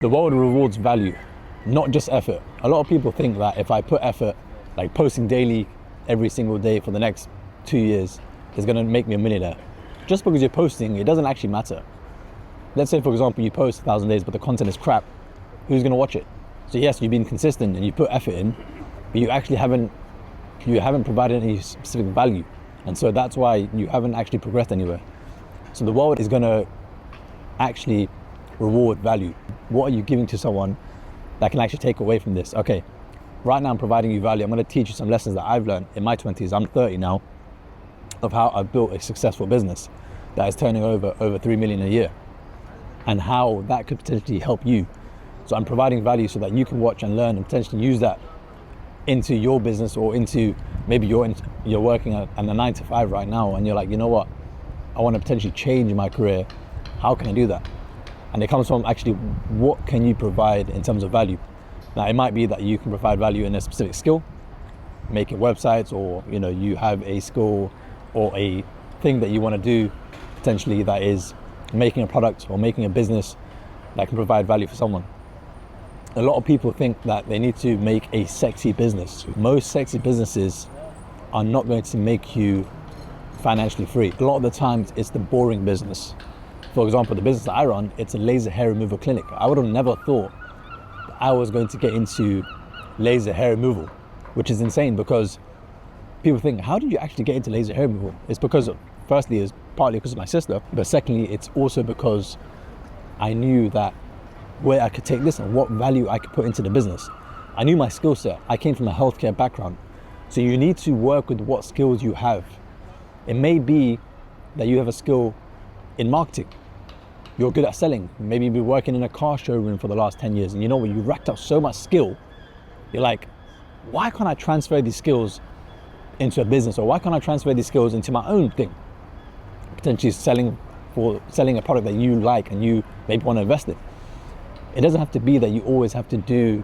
The world rewards value, not just effort. A lot of people think that if I put effort, like posting daily every single day for the next 2 years, is going to make me a millionaire. Just because you're posting, it doesn't actually matter. Let's say, for example, you post 1,000 days, but the content is crap. Who's going to watch it? So yes, you've been consistent and you put effort in, but you actually haven't provided any specific value. And so that's why you haven't actually progressed anywhere. So the world is going to actually reward value. What are you giving to someone that can actually take away from this? Okay, right now I'm providing you value. I'm going to teach you some lessons that I've learned in my 20s. I'm 30 now, of how I've built a successful business that is turning over 3 million a year, and how that could potentially help you. So I'm providing value so that you can watch and learn and potentially use that into your business, or into maybe you're working at a 9 to 5 right now and you're like, you know what, I want to potentially change my career. How can I do that? And it comes from actually, what can you provide in terms of value? Now, it might be that you can provide value in a specific skill, making websites, or you have a skill or a thing that you want to do potentially that is making a product or making a business that can provide value for someone. A lot of people think that they need to make a sexy business. Most sexy businesses are not going to make you financially free. A lot of the times it's the boring business. For example, the business that I run, it's a laser hair removal clinic. I would have never thought that I was going to get into laser hair removal, which is insane, because people think, how did you actually get into laser hair removal? It's because, firstly, it's partly because of my sister, but secondly, it's also because I knew that where I could take this and what value I could put into the business. I knew my skill set. I came from a healthcare background. So you need to work with what skills you have. It may be that you have a skill in marketing. You're good at selling. Maybe you've been working in a car showroom for the last 10 years, and when you racked up so much skill, you're like, why can't I transfer these skills into a business? Or why can't I transfer these skills into my own thing? Potentially selling a product that you like and you maybe want to invest in. It doesn't have to be that you always have to do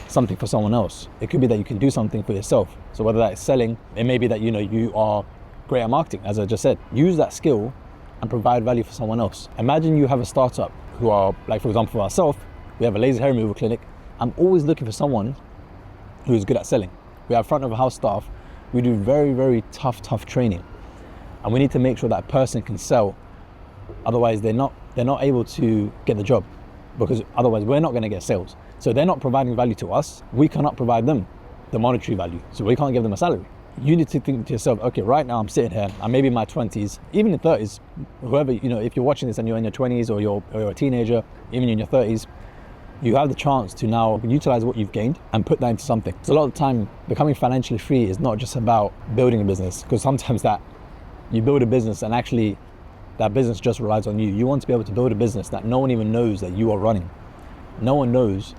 something for someone else. It could be that you can do something for yourself. So whether that's selling, it may be that you are great at marketing, as I just said. Use that skill and provide value for someone else. Imagine you have a startup who are, like, for example, for ourselves, we have a laser hair removal clinic. I'm always looking for someone who is good at selling. We have front of house staff. We do very, very tough training. And we need to make sure that person can sell. Otherwise, they're not able to get the job, because otherwise we're not going to get sales. So they're not providing value to us. We cannot provide them the monetary value. So we can't give them a salary. You need to think to yourself, okay, right now I'm sitting here, I'm maybe in my 20s, even in 30s, whoever, if you're watching this and you're in your 20s, or you're a teenager, even in your 30s, you have the chance to now utilize what you've gained and put that into something. So a lot of the time, becoming financially free is not just about building a business, because sometimes that you build a business and actually that business just relies on you. You want to be able to build a business that no one even knows that you are running. No one knows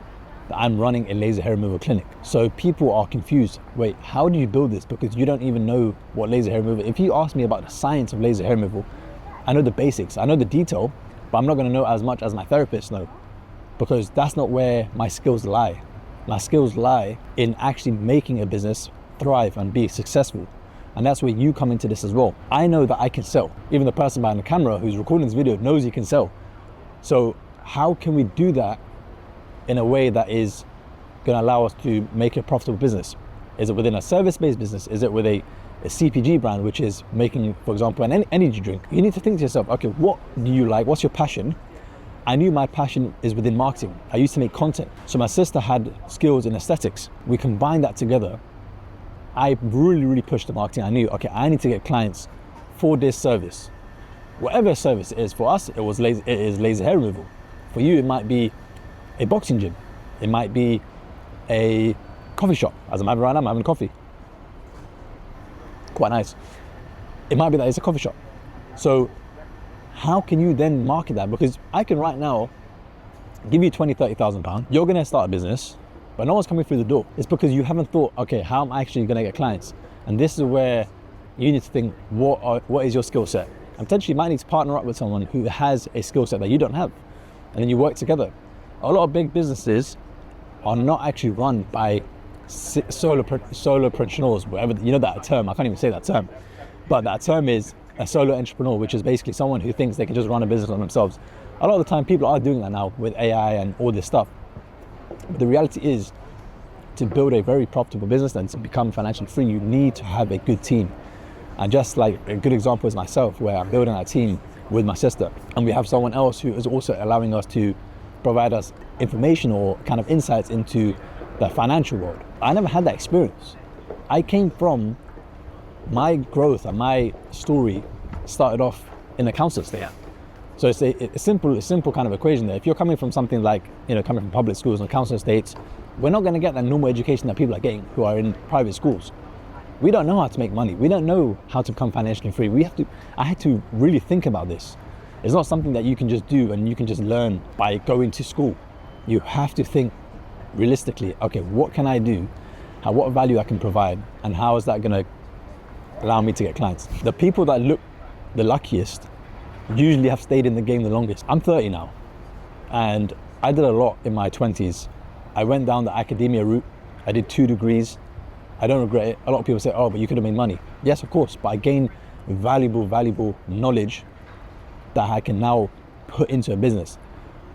that I'm running a laser hair removal clinic. So people are confused. Wait, how do you build this? Because you don't even know what laser hair removal. If you ask me about the science of laser hair removal, I know the basics, I know the detail, but I'm not going to know as much as my therapist know, because that's not where my skills lie. My skills lie in actually making a business thrive and be successful. And that's where you come into this as well. I know that I can sell. Even the person behind the camera who's recording this video knows he can sell. So how can we do that in a way that is going to allow us to make a profitable business? Is it within a service-based business? Is it with a CPG brand, which is making, for example, an energy drink? You need to think to yourself, okay, what do you like? What's your passion? I knew my passion is within marketing. I used to make content. So my sister had skills in aesthetics. We combined that together. I really pushed the marketing. I knew, okay, I need to get clients for this service. Whatever service it is. For us, it is laser hair removal. For you, it might be a boxing gym. It might be a coffee shop. As I'm having right now, I'm having coffee. Quite nice. It might be that it's a coffee shop. So how can you then market that? Because I can right now give you 20, 30,000 pounds. You're going to start a business, but no one's coming through the door. It's because you haven't thought, okay, how am I actually going to get clients? And this is where you need to think, what is your skill set? And potentially you might need to partner up with someone who has a skill set that you don't have. And then you work together. A lot of big businesses are not actually run by solopreneurs, whatever, that term, I can't even say that term. But that term is a solo entrepreneur, which is basically someone who thinks they can just run a business on themselves. A lot of the time people are doing that now with AI and all this stuff. But the reality is, to build a very profitable business and to become financially free, you need to have a good team. And just like a good example is myself, where I'm building that team with my sister, and we have someone else who is also allowing us to provide us information or kind of insights into the financial world. I never had that experience. I came from, my growth and my story started off in a council estate. Yeah. So it's a simple kind of equation there. If you're coming from something like, coming from public schools and council estates, we're not going to get that normal education that people are getting who are in private schools. We don't know how to make money. We don't know how to become financially free. I had to really think about this. It's not something that you can just do and you can just learn by going to school. You have to think realistically, okay, what can I do? What value I can provide, and how is that going to allow me to get clients? The people that look the luckiest usually have stayed in the game the longest. I'm 30 now, and I did a lot in my 20s. I went down the academia route. I did 2 degrees. I don't regret it. A lot of people say, oh, but you could have made money. Yes, of course, but I gained valuable knowledge that I can now put into a business.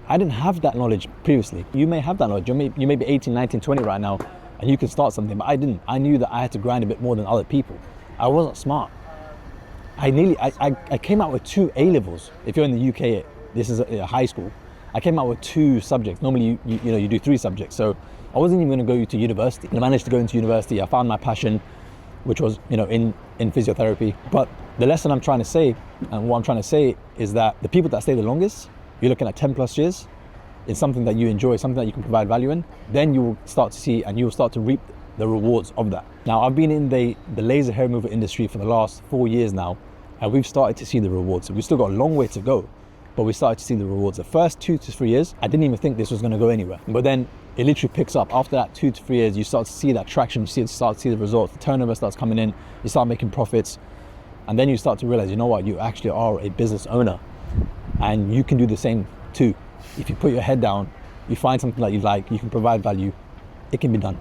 I didn't have that knowledge previously. You may have that knowledge. You may be 18, 19, 20 right now, and you can start something, but I didn't. I knew that I had to grind a bit more than other people. I wasn't smart. I came out with 2 A-levels. If you're in the UK, this is a high school. I came out with 2 subjects. Normally, you do 3 subjects. So I wasn't even going to go to university. And I managed to go into university. I found my passion, which was, in physiotherapy. But the lesson I'm trying to say, and what I'm trying to say, is that the people that stay the longest, you're looking at 10 plus years, it's something that you enjoy, something that you can provide value in, then you will start to see and you will start to reap the rewards of that. Now, I've been in the laser hair removal industry for the last 4 years now, and we've started to see the rewards. We've still got a long way to go, but we started to see the rewards. The first 2 to 3 years, I didn't even think this was going to go anywhere. But then it literally picks up. After that 2 to 3 years, you start to see that traction, you start to see the results, the turnover starts coming in, you start making profits, and then you start to realize, you know what, you actually are a business owner, and you can do the same too. If you put your head down, you find something that you like, you can provide value, it can be done.